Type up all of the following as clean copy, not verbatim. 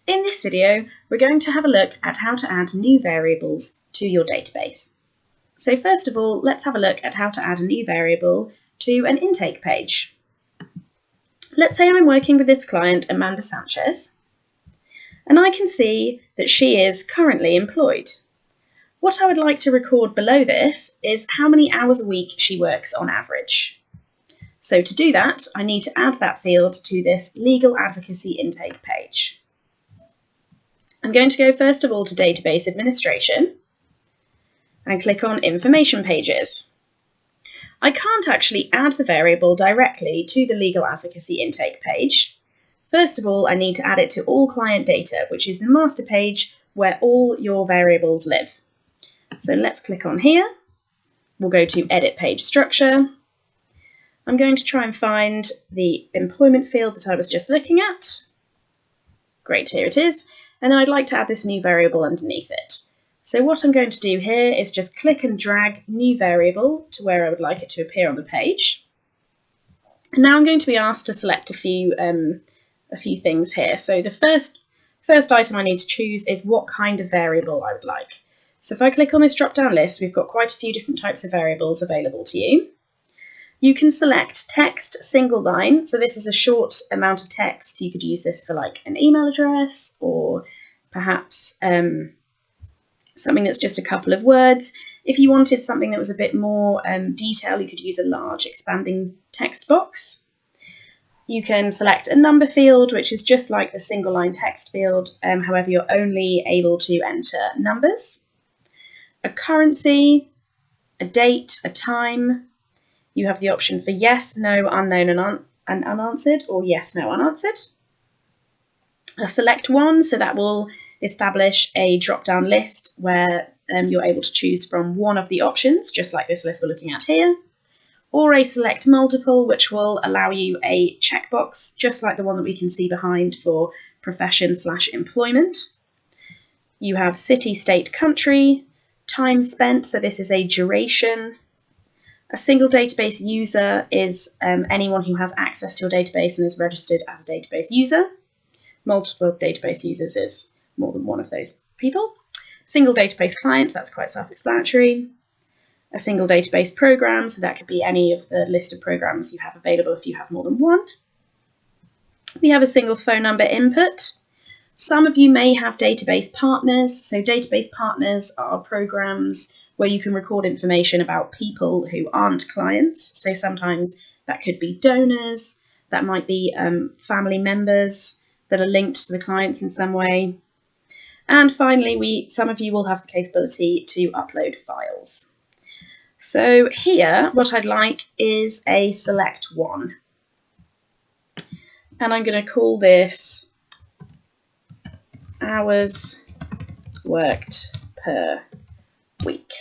In this video, we're going to have a look at how to add new variables to your database. So first of all, let's have a look at how to add a new variable to an intake page. Let's say I'm working with this client, Amanda Sanchez, and I can see that she is currently employed. What I would like to record below this is how many hours a week she works on average. So to do that, I need to add that field to this legal advocacy intake page. I'm going to go first of all to Database Administration and click on Information Pages. I can't actually add the variable directly to the legal advocacy intake page. First of all, I need to add it to all client data, which is the master page where all your variables live. So let's click on here. We'll go to Edit Page Structure. I'm going to try and find the employment field that I was just looking at. Great, here it is. And then I'd like to add this new variable underneath it. So what I'm going to do here is just click and drag new variable to where I would like it to appear on the page. And now I'm going to be asked to select a few things here. So the first item I need to choose is what kind of variable I would like. So if I click on this drop-down list, we've got quite a few different types of variables available to you. You can select text single line. So this is a short amount of text. You could use this for like an email address or perhaps something that's just a couple of words. If you wanted something that was a bit more detail, you could use a large expanding text box. You can select a number field, which is just like the single line text field. However, you're only able to enter numbers. A currency, a date, a time. You have the option for yes, no, unknown and unanswered, or yes, no, unanswered. A select one, so that will establish a drop-down list where you're able to choose from one of the options, just like this list we're looking at here. Or a select multiple, which will allow you a checkbox, just like the one that we can see behind for profession/employment. You have city, state, country, time spent, so this is a duration. A single database user is anyone who has access to your database and is registered as a database user. Multiple database users is more than one of those people. Single database client, that's quite self-explanatory. A single database program, so that could be any of the list of programs you have available if you have more than one. We have a single phone number input. Some of you may have database partners. So database partners are programs where you can record information about people who aren't clients. So sometimes that could be donors, that might be family members that are linked to the clients in some way. And finally, some of you will have the capability to upload files. So here, what I'd like is a select one. And I'm going to call this hours worked per week.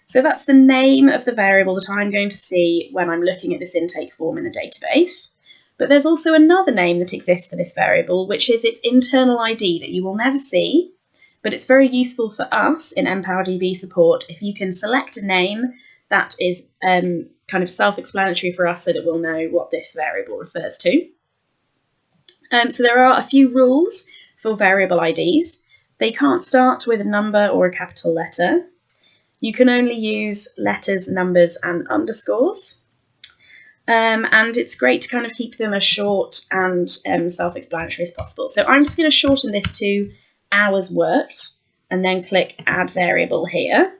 So that's the name of the variable that I'm going to see when I'm looking at this intake form in the database. But there's also another name that exists for this variable, which is its internal ID that you will never see, but it's very useful for us in EmpowerDB support if you can select a name that is kind of self-explanatory for us so that we'll know what this variable refers to. So there are a few rules for variable IDs. They can't start with a number or a capital letter. You can only use letters, numbers, and underscores. And it's great to kind of keep them as short and self-explanatory as possible. So I'm just going to shorten this to hours worked and then click Add Variable here.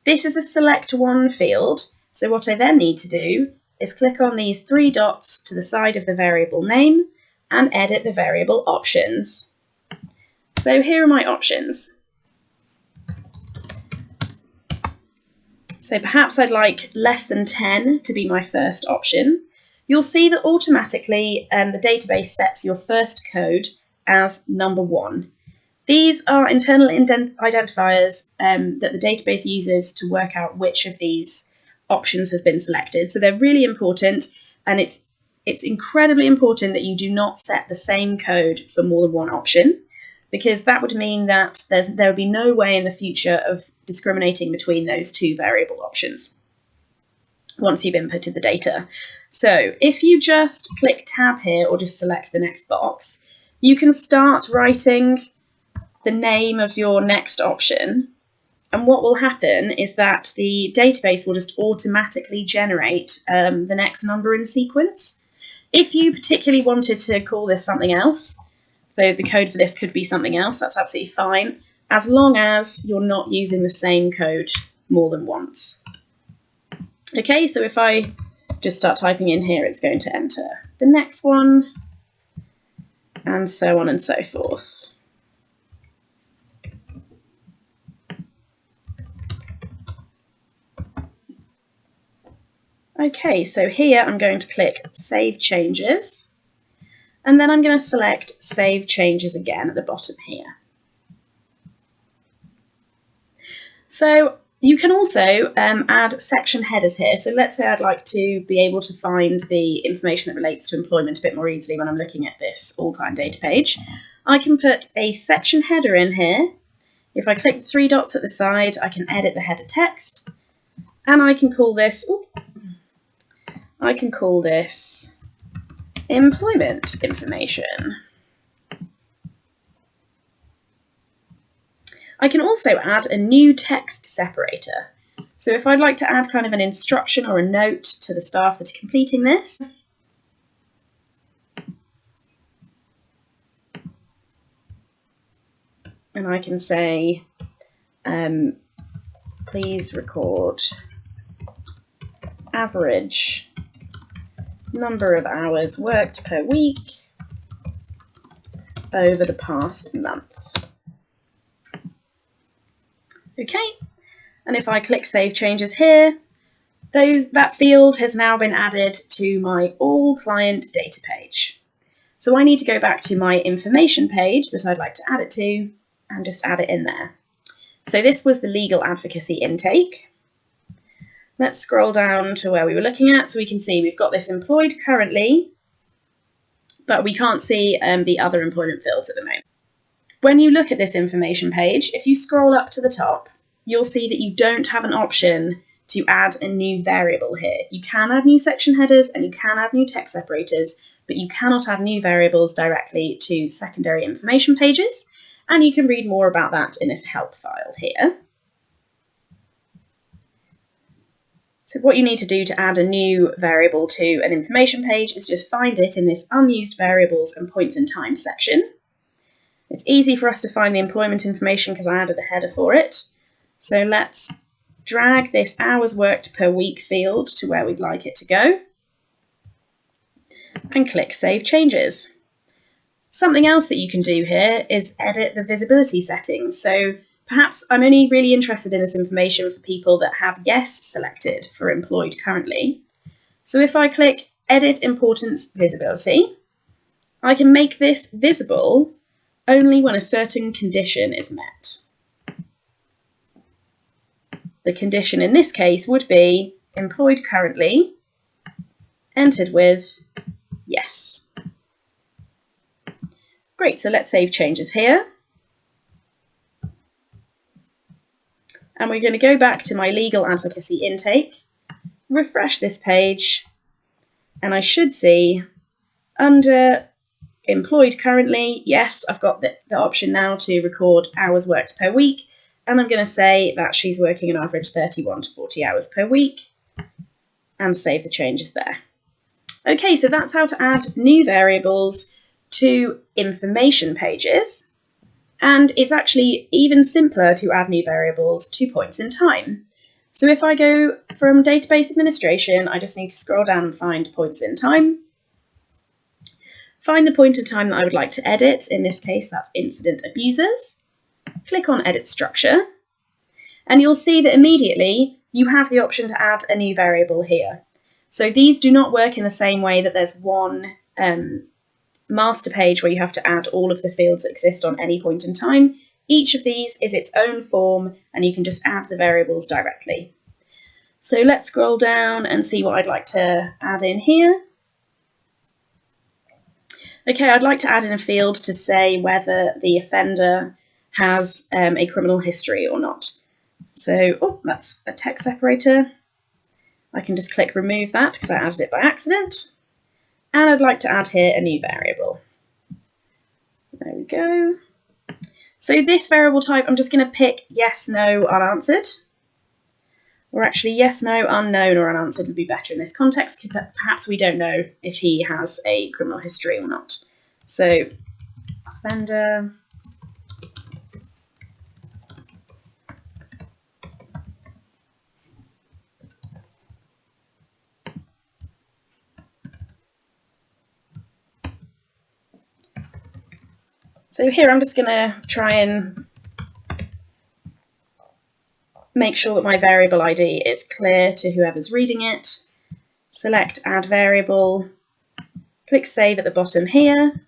This is a select one field. So what I then need to do is click on these three dots to the side of the variable name and edit the variable options. So here are my options. So perhaps I'd like less than 10 to be my first option. You'll see that automatically the database sets your first code as number 1. These are internal identifiers that the database uses to work out which of these options has been selected. So they're really important, and it's incredibly important that you do not set the same code for more than one option, because that would mean that there would be no way in the future of discriminating between those two variable options once you've inputted the data. So if you just click Tab here or just select the next box, you can start writing the name of your next option, and what will happen is that the database will just automatically generate the next number in sequence. If you particularly wanted to call this something else, so the code for this could be something else, that's absolutely fine, as long as you're not using the same code more than once. Okay, so if I just start typing in here, it's going to enter the next one, and so on and so forth. Okay, so here I'm going to click Save Changes, and then I'm going to select Save Changes again at the bottom here. So you can also add section headers here. So let's say I'd like to be able to find the information that relates to employment a bit more easily when I'm looking at this all client data page. I can put a section header in here. If I click the three dots at the side, I can edit the header text, and I can call this, employment information. I can also add a new text separator. So if I'd like to add kind of an instruction or a note to the staff that are completing this, and I can say, please record average number of hours worked per week over the past month. Okay, and if I click Save Changes here, that field has now been added to my all client data page. So I need to go back to my information page that I'd like to add it to and just add it in there. So this was the legal advocacy intake. Let's scroll down to where we were looking at, so we can see we've got this employed currently, but we can't see the other employment fields at the moment. When you look at this information page, if you scroll up to the top, you'll see that you don't have an option to add a new variable here. You can add new section headers and you can add new text separators, but you cannot add new variables directly to secondary information pages, and you can read more about that in this help file here. So what you need to do to add a new variable to an information page is just find it in this unused variables and points in time section. It's easy for us to find the employment information because I added a header for it. So let's drag this hours worked per week field to where we'd like it to go and click Save Changes. Something else that you can do here is edit the visibility settings. So perhaps I'm only really interested in this information for people that have yes selected for employed currently. So if I click Edit Importance Visibility, I can make this visible only when a certain condition is met. The condition in this case would be employed currently, entered with yes. Great, so let's save changes here. And we're going to go back to my legal advocacy intake, refresh this page, and I should see under employed currently, yes, I've got the option now to record hours worked per week, and I'm going to say that she's working an average 31 to 40 hours per week, and save the changes there. Okay, so that's how to add new variables to information pages, and it's actually even simpler to add new variables to points in time. So if I go from database administration, I just need to scroll down and find points in time. Find the point in time that I would like to edit. In this case, that's incident abusers. Click on Edit Structure, and you'll see that immediately you have the option to add a new variable here. So these do not work in the same way that there's one master page where you have to add all of the fields that exist on any point in time. Each of these is its own form, and you can just add the variables directly. So let's scroll down and see what I'd like to add in here. Okay, I'd like to add in a field to say whether the offender has a criminal history or not. So, that's a text separator. I can just click remove that because I added it by accident. And I'd like to add here a new variable. There we go. So this variable type, I'm just going to pick yes, no, unanswered. Or actually, yes, no, unknown, or unanswered would be better in this context, because perhaps we don't know if he has a criminal history or not. So, offender. So here I'm just going to try and make sure that my variable ID is clear to whoever's reading it. Select Add Variable, click Save at the bottom here,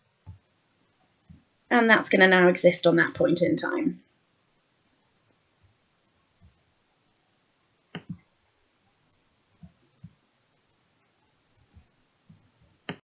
and that's going to now exist on that point in time.